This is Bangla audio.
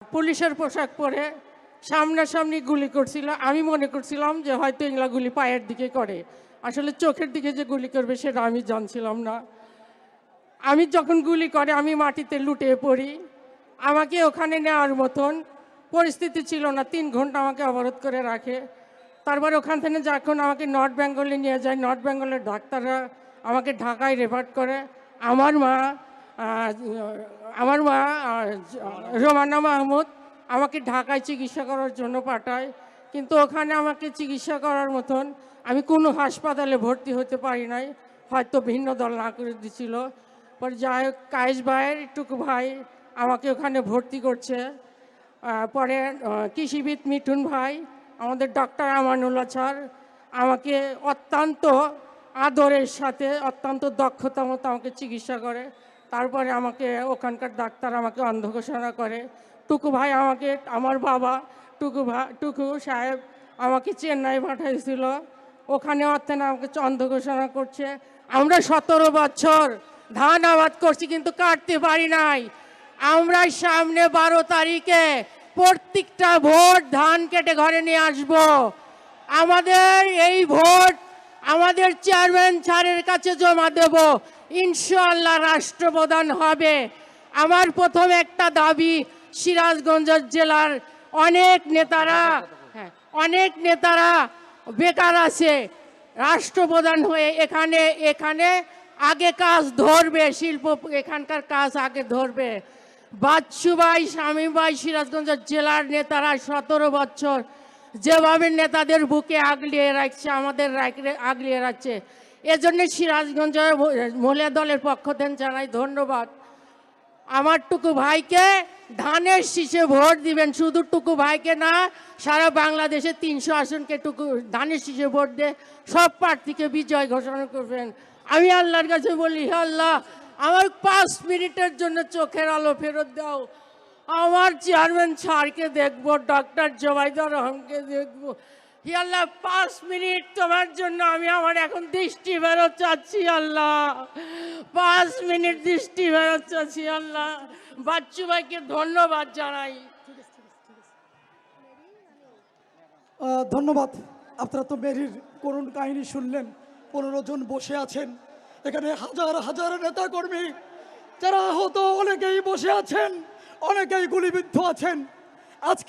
পুলিশের পোশাক পরে সামনাসামনি গুলি করছিল। আমি মনে করছিলাম যে হয়তো এগুলা গুলি পায়ের দিকে করে, আসলে চোখের দিকে যে গুলি করবে সেটা আমি জানছিলাম না। আমি যখন গুলি করে আমি মাটিতে লুটিয়ে পড়ি। আমাকে ওখানে নেওয়ার মতন পরিস্থিতি ছিল না, 3 ঘন্টা আমাকে অবরোধ করে রাখে। তারপর ওখান থেকে যখন আমাকে নর্থ বেঙ্গলে নিয়ে যায়, নর্থ বেঙ্গলের ডাক্তাররা আমাকে ঢাকায় রেফার করে। আমার মা আমার মা রোমানা মাহমুদ আমাকে ঢাকায় চিকিৎসা করার জন্য পাঠায়, কিন্তু ওখানে আমাকে চিকিৎসা করার মতন আমি কোনো হাসপাতালে ভর্তি হতে পারি নাই, হয়তো ভিন্ন দল না করে দিছিল। পরে যাই হোক, কায়েস ভাইয়ের টুকু ভাই আমাকে ওখানে ভর্তি করছে। পরে কৃষিবিদ মিঠুন ভাই, আমাদের ডক্টর আমানুল্লাহ স্যার আমাকে অত্যন্ত আদরের সাথে অত্যন্ত দক্ষতা মতো আমাকে চিকিৎসা করে। তারপরে আমাকে ওখানকার ডাক্তার আমাকে অন্ধ ঘোষণা করে। টুকু ভাই আমাকে, আমার বাবা টুকু সাহেব আমাকে চেন্নাই পাঠাইছিল, ওখানে অর্থেন আমাকে অন্ধ ঘোষণা করছে। আমরা 17 বছর ধান আবাদ করছি কিন্তু কাটতে পারি নাই। আমরা সামনে 12 তারিখে প্রত্যেকটা ভোট ধান কেটে ঘরে নিয়ে আসব। আমাদের এই ভোট আমাদের চেয়ারম্যান স্যারের কাছে জমা দেব, ইনশাআল্লাহ রাষ্ট্রপ্রধান হবে। আমার প্রথম একটা দাবি, সিরাজগঞ্জ জেলার অনেক নেতারা বেকার আছে, রাষ্ট্রপ্রধান হয়ে এখানে আগে কাজ ধরবে, শিল্প এখানকার কাজ আগে ধরবে। বাচ্চু ভাই, শামীম ভাই, সিরাজগঞ্জ জেলার নেতারা 17 বছর যেভাবে নেতাদের বুকে আগলিয়ে রাখছে, আমাদের আগলিয়ে রাখছে, এজন্য সিরাজগঞ্জ মহিলা দলের পক্ষ থেকে জানাই ধন্যবাদ। আমার টুকু ভাইকে ধানের শীষে ভোট দিবেন, শুধু টুকু ভাইকে না, সারা বাংলাদেশে 300 আসনকে ধানের শীষে ভোট দিয়ে সব প্রার্থীকে বিজয় ঘোষণা করবেন। আমি আল্লাহর কাছে বলি, হে আল্লাহ, আমার 5 মিনিটের জন্য চোখের আলো ফেরত দাও। আমার চেয়ারম্যান স্যারকে দেখবো, ডক্টর জোবাইদুর রহমানকে দেখবো। হে আল্লাহ, 5 মিনিট তোমার জন্য আমি আমার এখন দৃষ্টি ফেরত চাচ্ছি আল্লাহ, 5 মিনিট দৃষ্টি ফেরত চাচ্ছি আল্লাহ। বাচ্চু ভাইকে ধন্যবাদ জানাই। ধন্যবাদ। আপনারা তো মেরির করুণ কাহিনী শুনলেন। 15 জন বসে আছেন এখানে, হাজার হাজার নেতা কর্মী যারা আহত, অনেকেই বসে আছেন, অনেকেই গুলিবিদ্ধ আছেন। আজকে